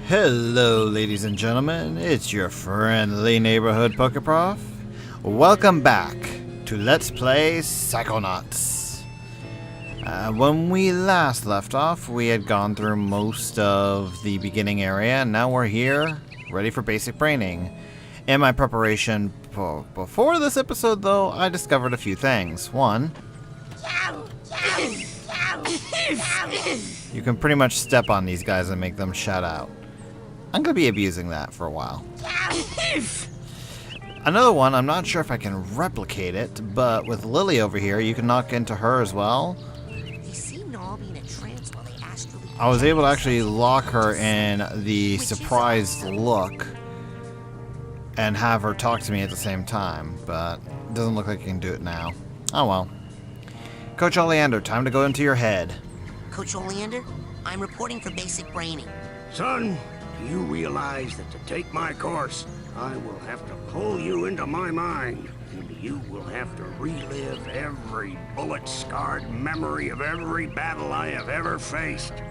Hello, ladies and gentlemen. It's your friendly neighborhood Pokeprof. Welcome back to Let's Play Psychonauts. When we last left off, we had gone through most of the beginning area, and now we're here, ready for basic braining. In my preparation before this episode, though, I discovered a few things. One, you can pretty much step on these guys and make them shut out. I'm going to be abusing that for a while. Another one, I'm not sure if I can replicate it, but with Lily over here, you can knock into her as well. I was able to actually lock her in the surprised look and have her talk to me at the same time, but it doesn't look like you can do it now. Oh well. Coach Oleander, time to go into your head. Coach Oleander, I'm reporting for basic braining. Son, do you realize that to take my course, I will have to pull you into my mind, and you will have to relive every bullet-scarred memory of every battle I have ever faced. It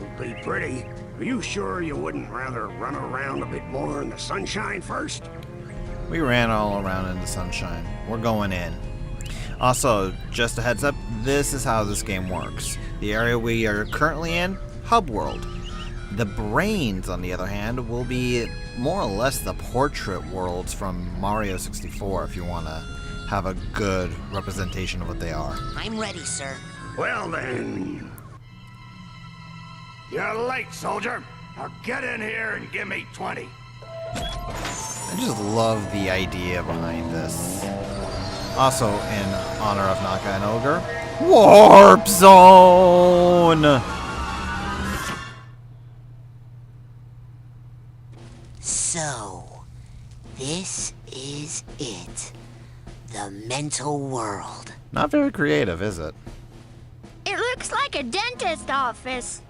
will be pretty. Are you sure you wouldn't rather run around a bit more in the sunshine first? We ran all around in the sunshine. We're going in. Also, just a heads up, this is how this game works. The area we are currently in, Hub World. The brains, on the other hand, will be more or less the portrait worlds from Mario 64 if you want to have a good representation of what they are. I'm ready, sir. Well then... You're late, soldier. Now get in here and give me 20. I just love the idea behind this. Also, in honor of Naka and Ogre, Warp Zone! So, this is it. The mental world. Not very creative, is it? It looks like a dentist office.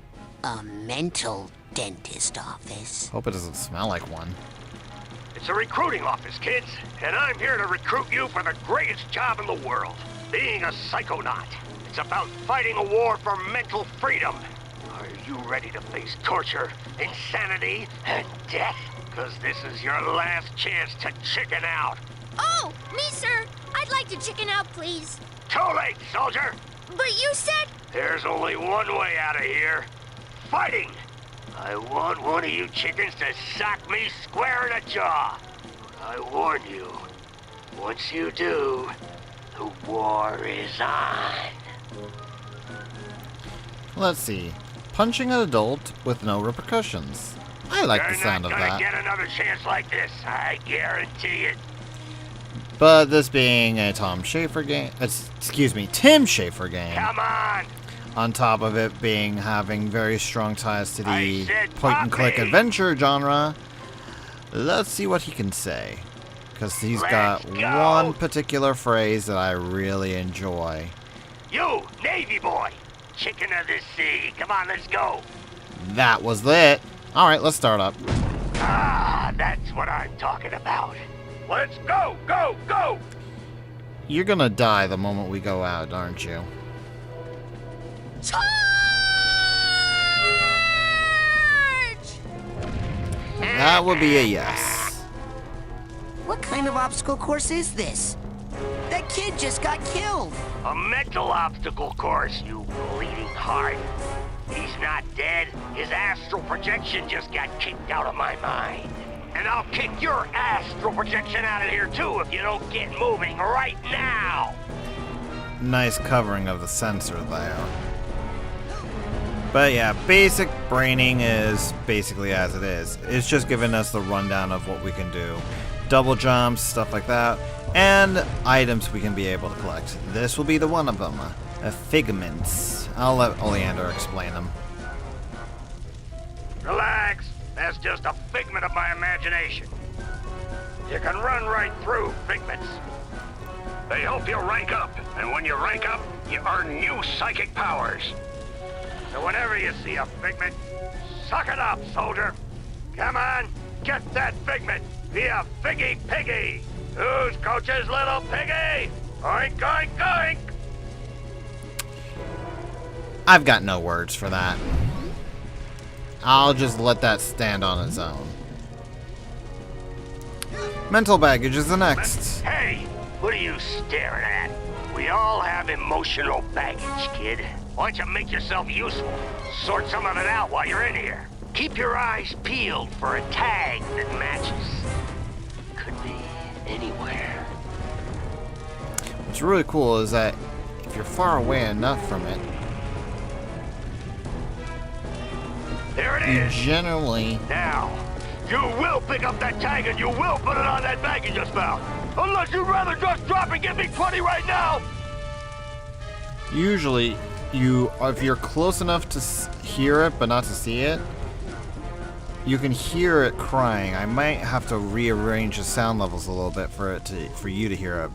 A mental dentist office. Hope it doesn't smell like one. It's a recruiting office, kids, and I'm here to recruit you for the greatest job in the world, being a psychonaut. It's about fighting a war for mental freedom. Are you ready to face torture, insanity, and death? Because this is your last chance to chicken out. Oh, me, sir. I'd like to chicken out, please. Too late, soldier. But you said... There's only one way out of here. Fighting. I want one of you chickens to sock me square in the jaw. I warn you, once you do, the war is on. Let's see. Punching an adult with no repercussions. I like the sound of You're not that. gonna get another chance like this, I guarantee it. But this being a Tim Schafer game, Come on! on top of it being having very strong ties to the I said point-and-click Poppy! adventure genre, let's see what he can say. Because he's got Let's go! one particular phrase that I really enjoy. You, Navy boy! Chicken of the sea, come on, let's go! That was it. Alright, let's start up. Ah, that's what I'm talking about. Let's go, go, go! You're gonna die the moment we go out, aren't you? Charge! That would be a yes. What kind of obstacle course is this? That kid just got killed. A mental obstacle course, you bleeding heart. He's not dead. His astral projection just got kicked out of my mind. And I'll kick your astral projection out of here too if you don't get moving right now. Nice covering of the sensor there. But yeah, basic braining is basically as it is. It's just giving us the rundown of what we can do. Double jumps, stuff like that, and items we can be able to collect. This will be the one of them. Figments. I'll let Oleander explain them. Relax. That's just a figment of my imagination. You can run right through figments. They help you rank up, and when you rank up, you earn new psychic powers. So whenever you see a figment, suck it up, soldier. Come on, get that figment. Be a figgy piggy. Who's Coach's little piggy? Oink, oink, oink. I've got no words for that. I'll just let that stand on its own. Mental baggage is the next. Hey, what are you staring at? We all have emotional baggage, kid. Why don't you make yourself useful? Sort some of it out while you're in here. Keep your eyes peeled for a tag that matches. Could be anywhere. What's really cool is that if you're far away enough from it, There it you is. generally... Now, you will pick up that tag and you will put it on that bag you just found. Unless you'd rather just drop and give me 20 right now. Usually, if you're close enough to hear it but not to see it, you can hear it crying. I might have to rearrange the sound levels a little bit for you to hear it.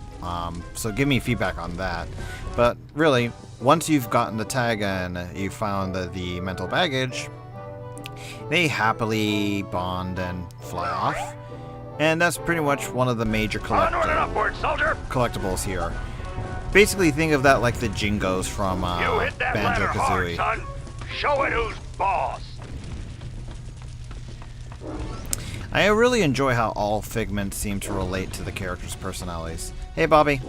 So give me feedback on that. But really, once you've gotten the tag and you found the mental baggage, they happily bond and fly off. And that's pretty much one of the major Onward and upward, soldier. collectibles here. Basically, think of that like the Jingos from You hit that ladder hard, Banjo-Kazooie. son. Show it who's boss. I really enjoy how all Figments seem to relate to the characters' personalities. Hey, Bobby.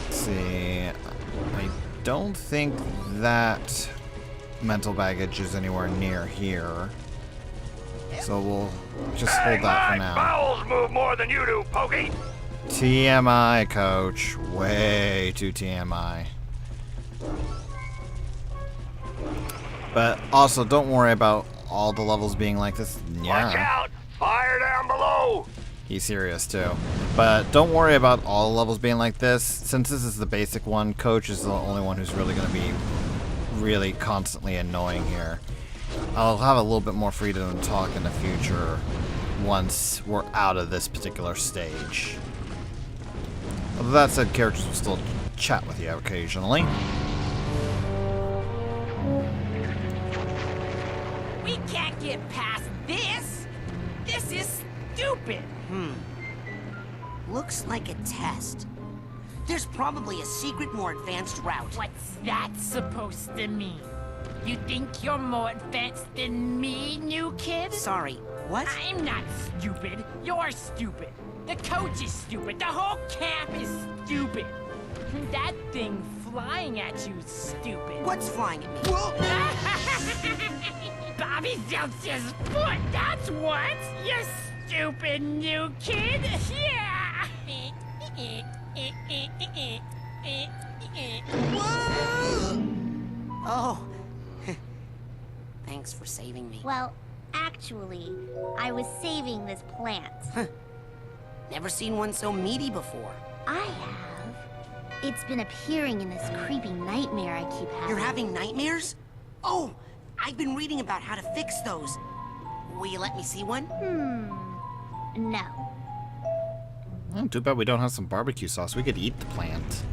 Let's see. I don't think that mental baggage is anywhere near here. So we'll just hold that for My now. bowels move more than you do, Pokey. TMI, coach. Way too TMI. But also, don't worry about all the levels being like this. Watch Yeah, out. Fire down below. he's serious too. But don't worry about all the levels being like this. Since this is the basic one, Coach is the only one who's really going to be really constantly annoying here. I'll have a little bit more freedom to talk in the future once we're out of this particular stage. Although that said, characters will still chat with you occasionally. We can't get past this! This is stupid! Looks like a test. There's probably a secret, more advanced route. What's that supposed to mean? You think you're more advanced than me, new kid? Sorry, what? I'm not stupid. You're stupid. The coach is stupid. The whole camp is stupid. That thing flying at you is stupid. What's flying at me? Bobby Zeltz's foot, that's what! You stupid new kid! Yeah! Oh. Thanks for saving me. Well, actually, I was saving this plant. Never seen one so meaty before. I have. It's been appearing in this creepy nightmare I keep having. You're having nightmares? Oh, I've been reading about how to fix those. Will you let me see one? No. Oh, too bad we don't have some barbecue sauce. We could eat the plant.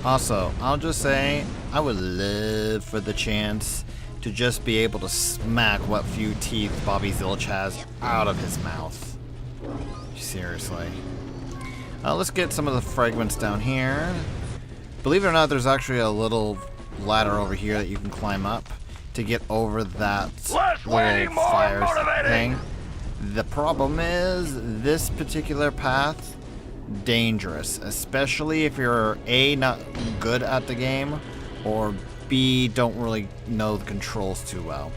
Also, I'll just say, I would love for the chance to just be able to smack what few teeth Bobby Zilch has out of his mouth. Seriously. Let's get some of the fragments down here. Believe it or not, there's actually a little ladder over here that you can climb up to get over that Less waiting, little more fire motivating. thing. The problem is, this particular path, dangerous, especially if you're A, not good at the game, or B, don't really know the controls too well.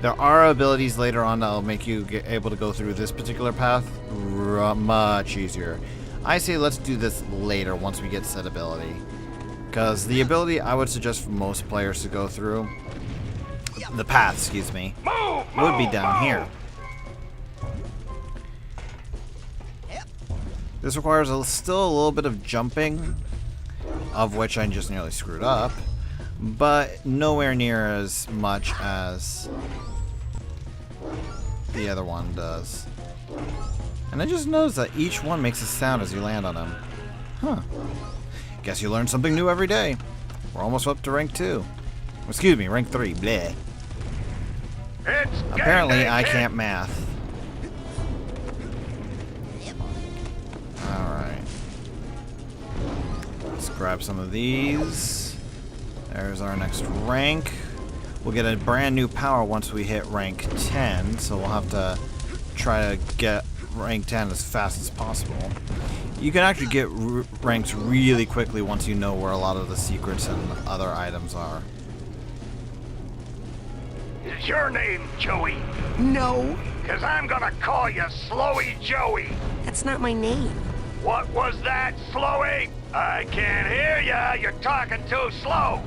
There are abilities later on that'll make you able to go through this particular path much easier. I say let's do this later once we get set ability. Because the ability I would suggest for most players to go through, the path, excuse me, would be down here. This requires still a little bit of jumping, of which I just nearly screwed up, but nowhere near as much as the other one does. And I just noticed that each one makes a sound as you land on them. Huh. Guess you learn something new every day. We're almost up to rank 2. Excuse me, rank 3. Bleh. It's Apparently, game day, I kid. can't math. Alright. Let's grab some of these. There's our next rank. We'll get a brand new power once we hit rank 10, so we'll have to try to get rank 10 as fast as possible. You can actually get ranks really quickly once you know where a lot of the secrets and other items are. Is your name Joey? No, Because I'm gonna call you Slowy Joey. that's not my name. What was that, Slowy? I can't hear ya. You're talking too slow.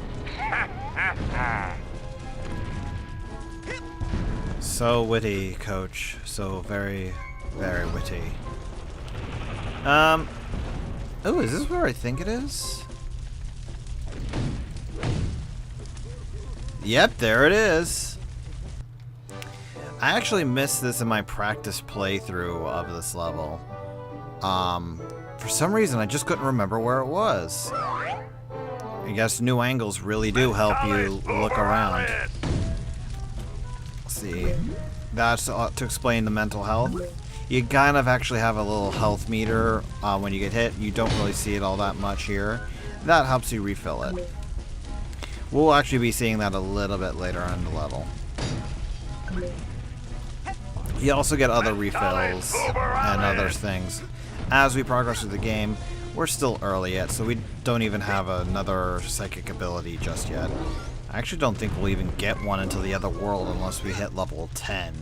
So witty, Coach. So very, very witty. Oh, is this where I think it is? Yep, there it is. I actually missed this in my practice playthrough of this level. For some reason, I just couldn't remember where it was. I guess new angles really do help you look around. Let's see. That's to explain the mental health. You kind of actually have a little health meter when you get hit. You don't really see it all that much here. That helps you refill it. We'll actually be seeing that a little bit later on in the level. You also get other refills and other things. As we progress through the game, we're still early yet, so we don't even have another psychic ability just yet. I actually don't think we'll even get one until the other world unless we hit level 10.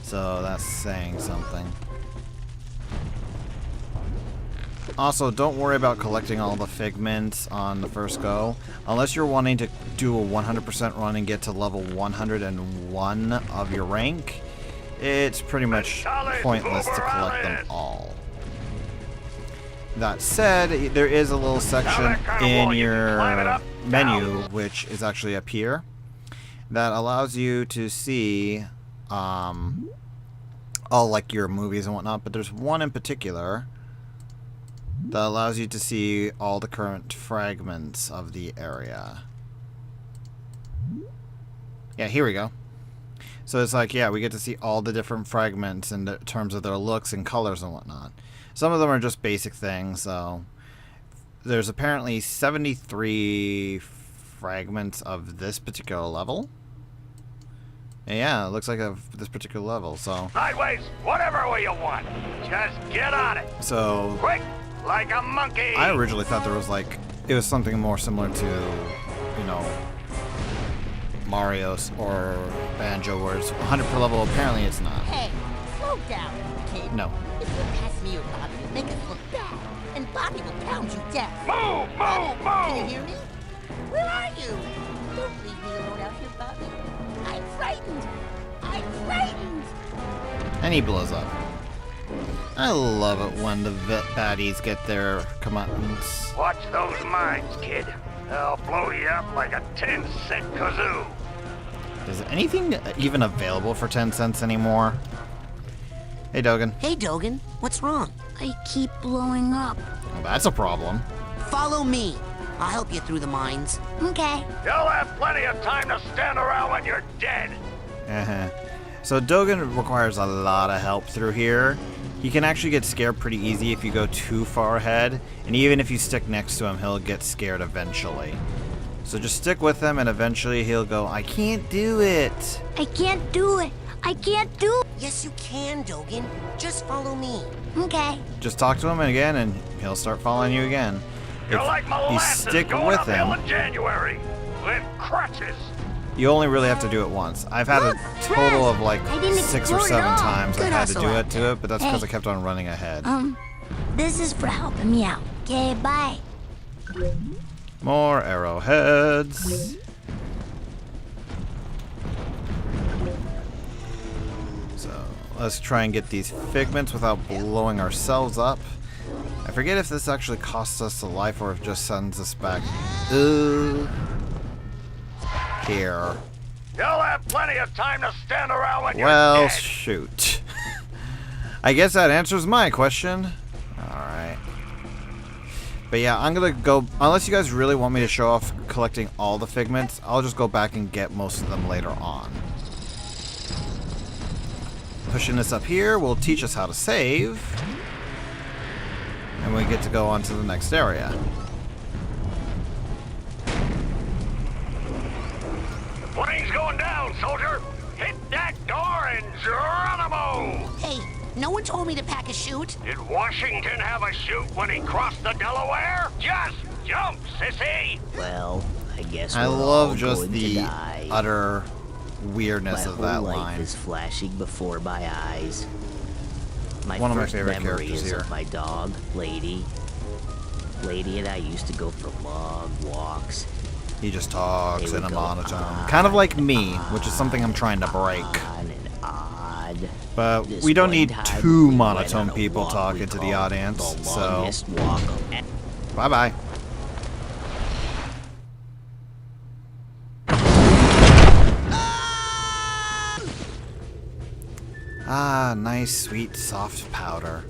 So that's saying something. Also, don't worry about collecting all the figments on the first go. Unless you're wanting to do a 100% run and get to level 101 of your rank, it's pretty much pointless to collect them all. That said, there is a little section in your menu, which is actually up here, that allows you to see all like your movies and whatnot, but there's one in particular that allows you to see all the current fragments of the area. Yeah, here we go. So it's like, yeah, we get to see all the different fragments in terms of their looks and colors and whatnot. Some of them are just basic things, so there's apparently 73 fragments of this particular level. And yeah, it looks like of this particular level, so... Sideways, whatever way you want. Just get on it. So... Quick, like a monkey. I originally thought there was like... It was something more similar to, you know, Mario's or Banjo, where it's 100 per level. Apparently it's not. Hey, slow down, kid. No. If you pass me or Bobby, you'll make us look bad, and Bobby will pound you down. Move, Bobby, move, can you move. hear me? Where are you? Don't leave me alone out here, Bobby. I'm frightened. I'm frightened. And he blows up. I love it when the baddies get their comeuppance. Watch those mines, kid. They'll blow you up like a 10-cent kazoo. Is anything even available for 10 cents anymore? Hey, Dogen. Hey, Dogen, what's wrong? I keep blowing up. Well, that's a problem. Follow me. I'll help you through the mines. Okay. You'll have plenty of time to stand around when you're dead. So Dogen requires a lot of help through here. He can actually get scared pretty easy if you go too far ahead, and even if you stick next to him, he'll get scared eventually. So just stick with him, and eventually he'll go, I can't do it. I can't do it. I can't do it. Yes, you can, Dogen. Just follow me. Okay. Just talk to him again, and he'll start following you again. You're If like you molasses stick going with uphill him, in January with crutches. you only really have to do it once. I've had Look, a total of like I didn't 6 or explode 7 at all. times Good I've had to hustle do out it to it, but that's because Hey. I kept on running ahead. This is for helping me out. Okay, bye. More arrowheads. So let's try and get these figments without blowing ourselves up. I forget if this actually costs us a life or if it just sends us back. Here. You'll have plenty of time to stand around when you're Well, dead. shoot. I guess that answers my question. Alright. But yeah, I'm gonna go, unless you guys really want me to show off collecting all the figments, I'll just go back and get most of them later on. Pushing this up here will teach us how to save. And we get to go on to the next area. soldier! Hit that door and Geronimo! Hey, no one told me to pack a chute. Did Washington have a chute when he crossed the Delaware? Just jump, sissy! Well, I guess I we're love all just going the to die. utter weirdness My of whole that life line. is flashing before my eyes. My One of my first favorite memory characters is here. of my dog, Lady. Lady and I used to go for long walks. He just talks They in would a go monotone. Kind of like me, which is something I'm trying to break. On and on. But This we don't one need time two we went monotone on a people walk talking we to the called audience, the so longest walk. bye-bye. Ah, nice, sweet, soft powder.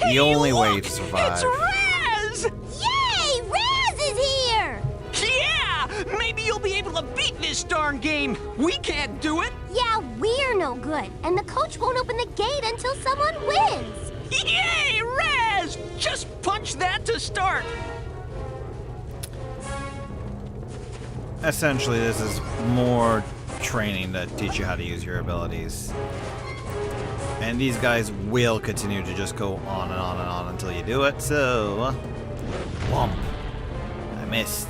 The only way to survive. It's Raz! Yay! Raz is here! Yeah! Maybe you'll be able to beat this darn game. We can't do it. Yeah, we're no good, and the coach won't open the gate until someone wins. Yay, Raz! Just punch that to start. Essentially, this is more training to teach you how to use your abilities. And these guys will continue to just go on and on and on until you do it, so... Whomp. I missed.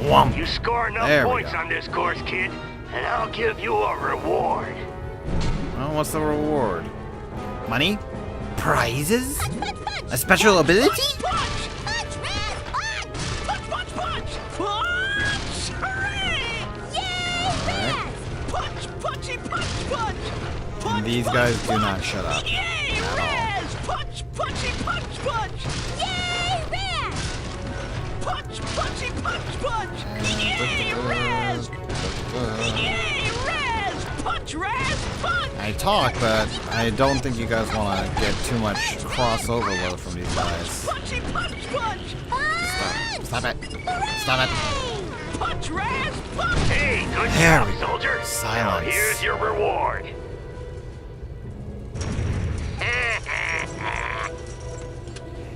Whomp. You score enough There we points go. on this course, kid, and I'll give you a reward. Well, what's the reward? Money? Prizes? A special ability? Punch! Punch, Raz! Punch! Punch, punch, punch! Punch! Hooray! Yay, Raz! Punch, punchy, punch, punch! Punch, And these punch, guys do punch. not shut up. Yay, at all. Raz! Punch, punchy, punch, punch! Yay, Raz! Punch, punchy, punch, punch! Yay, Raz! Yay, Raz! Punch, Raz! Punch! I talk, but I don't think you guys want to get too much crossover load from these guys. Punchy, punch, punch! Punch! Stop it. Stop it. Punch, Raz! Punch! Hey, good There job, we go. soldier. Now Silence. here's your reward.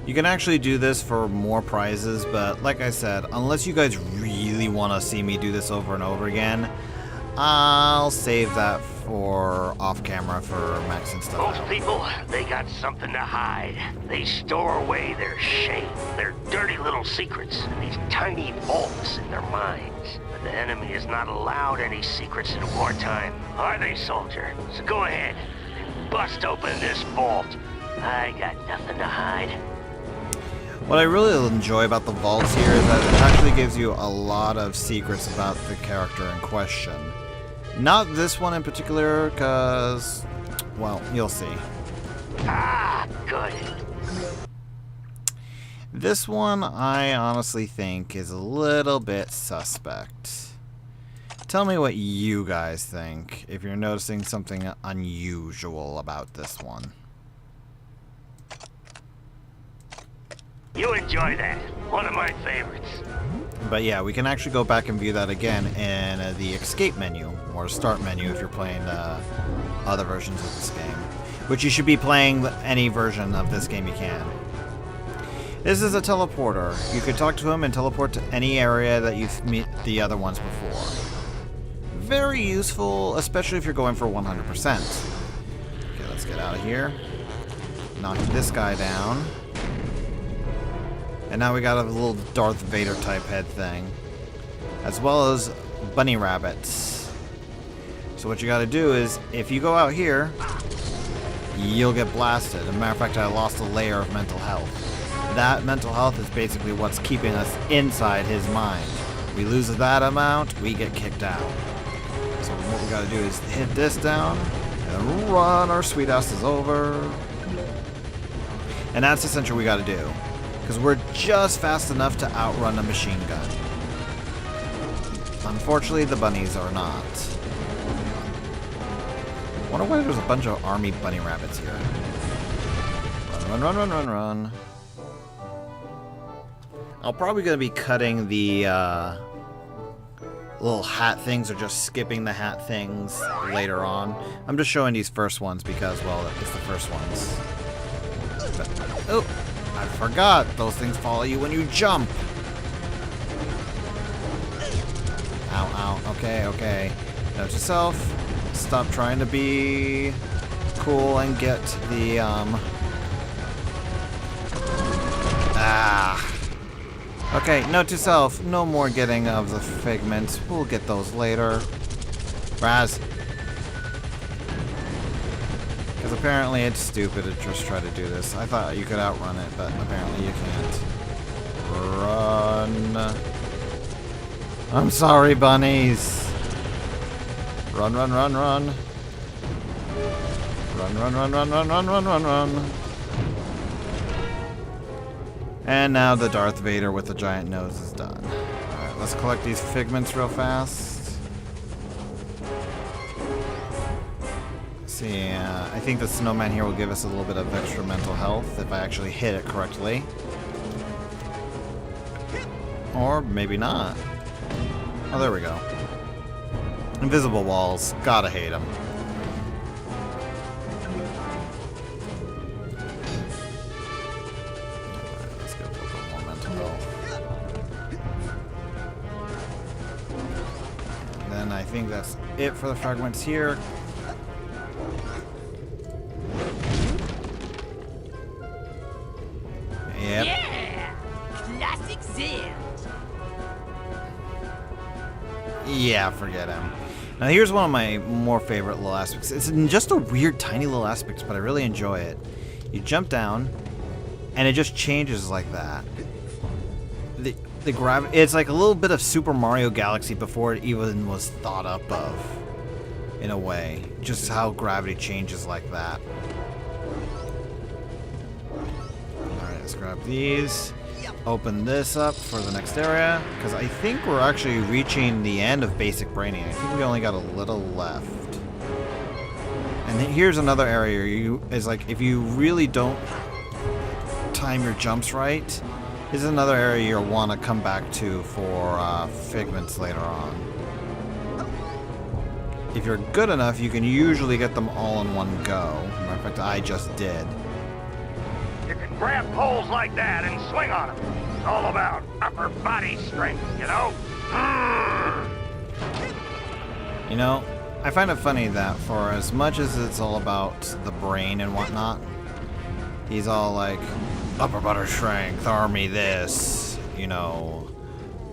You can actually do this for more prizes, but like I said, unless you guys really want to see me do this over and over again, I'll save that for off camera for maxing stuff Most out. people, they got something to hide. They store away their shame, their dirty little secrets, in these tiny vaults in their minds. But the enemy is not allowed any secrets in wartime, are they, soldier? So go ahead and bust open this vault. I got nothing to hide. What I really enjoy about the vaults here is that it actually gives you a lot of secrets about the character in question. Not this one in particular, because, well, you'll see. Ah, good. This one, I honestly think, is a little bit suspect. Tell me what you guys think, if you're noticing something unusual about this one. You enjoy that. One of my favorites. But yeah, we can actually go back and view that again in the escape menu, or start menu if you're playing other versions of this game. Which you should be playing any version of this game you can. This is a teleporter. You could talk to him and teleport to any area that you've met the other ones before. Very useful, especially if you're going for 100%. Okay, let's get out of here. Knock this guy down. And now we got a little Darth Vader type head thing. As well as bunny rabbits. So what you gotta do is, if you go out here, you'll get blasted. As a matter of fact, I lost a layer of mental health. That mental health is basically what's keeping us inside his mind. We lose that amount, we get kicked out. So what we gotta do is hit this down, and run our sweet asses over. And that's essentially what we gotta do. Because we're just fast enough to outrun a machine gun. Unfortunately, the bunnies are not. Wonder why there's a bunch of army bunny rabbits here. Run, run, run, run, run, run. I'm probably going to be cutting the little hat things or just skipping the hat things later on. I'm just showing these first ones because, well, it's the first ones. But, oh! I forgot, those things follow you when you jump. Ow, ow, okay, okay. Note to self, stop trying to be cool and get the, Okay, note to self, no more getting of the figments. We'll get those later. Raz. Because apparently it's stupid to just try to do this. I thought you could outrun it, but apparently you can't. Run. I'm sorry, bunnies. Run, run, run, run. Run, run, run, run, run, run, run, run, run. And now the Darth Vader with the giant nose is done. Alright, let's collect these figments real fast. See, I think the snowman here will give us a little bit of extra mental health if I actually hit it correctly. Or maybe not. Oh, there we go. Invisible walls. Gotta hate them. Let's get a little bit more mental health. And then I think that's it for the fragments here. Yep. Yeah! Classic Zed! Yeah, forget him. Now here's one of my more favorite little aspects. It's just a weird, tiny little aspect, but I really enjoy it. You jump down, and it just changes like that. The gravity, it's like a little bit of Super Mario Galaxy before it even was thought up of, in a way. Just how gravity changes like that. Alright, let's grab these. Open this up for the next area, because I think we're actually reaching the end of basic braining. I think we only got a little left. And then here's another area. Is like if you really don't time your jumps right, this is another area you'll want to come back to for figments later on. If you're good enough, you can usually get them all in one go. Matter of fact, I just did. You can grab poles like that and swing on them. It's all about upper body strength, you know? You know, I find it funny that for as much as it's all about the brain and whatnot, he's all like, upper body strength, army this, you know,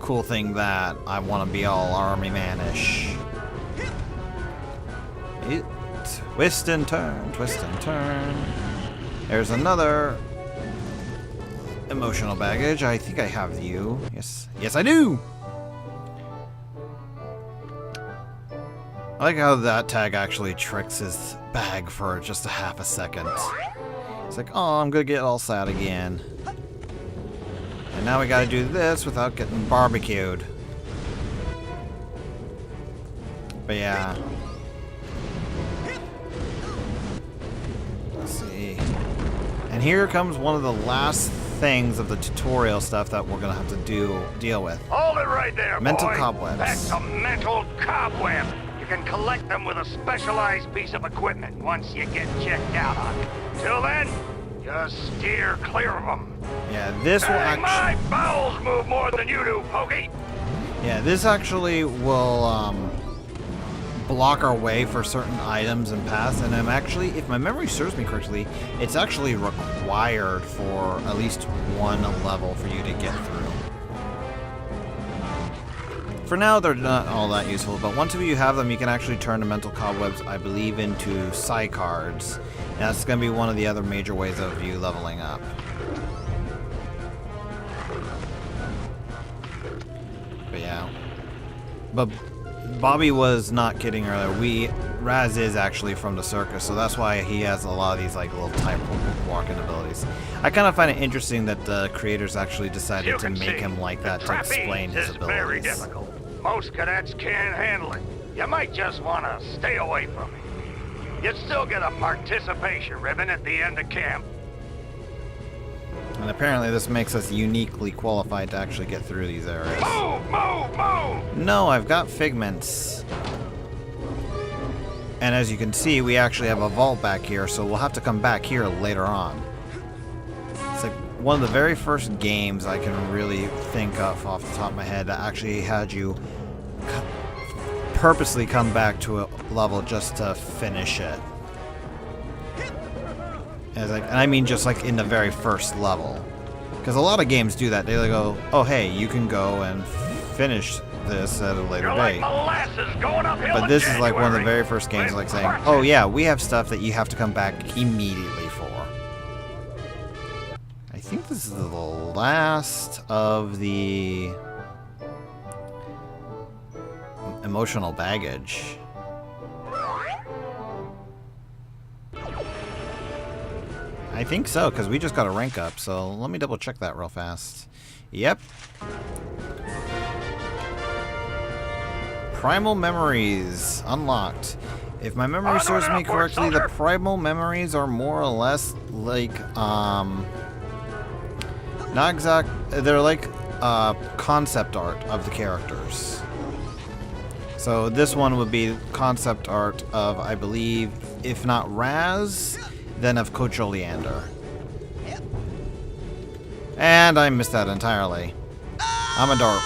cool thing that, I want to be all army man-ish. Twist and turn, twist and turn. There's another emotional baggage. I think I have you. Yes. Yes, I do! I like how that tag actually tricks his bag for just a half a second. It's like, oh, I'm gonna get all sad again. And now we gotta do this without getting barbecued. But yeah. Let's see. And here comes one of the last things of the tutorial stuff that we're gonna have to deal with. Hold it right there, Mental boy. cobwebs. That's a mental cobweb. You can collect them with a specialized piece of equipment once you get checked out on it. Till then, just steer clear of them. Yeah, this will Hey, my actually. bowels move more than you do, Pokey. Yeah, this actually will block our way for certain items and paths. And I'm actually, if my memory serves me correctly, it's actually required for at least one level for you to get through. For now, they're not all that useful, but once you have them, you can actually turn the mental cobwebs, I believe, into psi cards. And that's going to be one of the other major ways of you leveling up. But yeah. But Bobby was not kidding earlier. Raz is actually from the circus, so that's why he has a lot of these like little type walking abilities. I kind of find it interesting that the creators actually decided You to can make see, him like the that to explain trapeze his is very abilities. difficult. Most cadets can't handle it. You might just want to stay away from it. You'd still get a participation ribbon at the end of camp. And apparently this makes us uniquely qualified to actually get through these areas. Move, move, move! No, I've got figments. And as you can see, we actually have a vault back here, so we'll have to come back here later on. It's like one of the very first games I can really think of off the top of my head that actually had you purposely come back to a level just to finish it. And I mean just like in the very first level. Because a lot of games do that. They go, oh hey, you can go and finish this at a later date. But this is like one of the very first games like saying, oh yeah, we have stuff that you have to come back immediately for. I think this is the last of the emotional baggage. I think so, because we just got a rank up, so let me double check that real fast. Yep. Primal Memories unlocked. If my memory serves me correctly, the Primal Memories are more or less like, not exact, they're like concept art of the characters. So this one would be concept art of, I believe, if not Raz, then of Coach Oleander. And I missed that entirely. I'm a dork.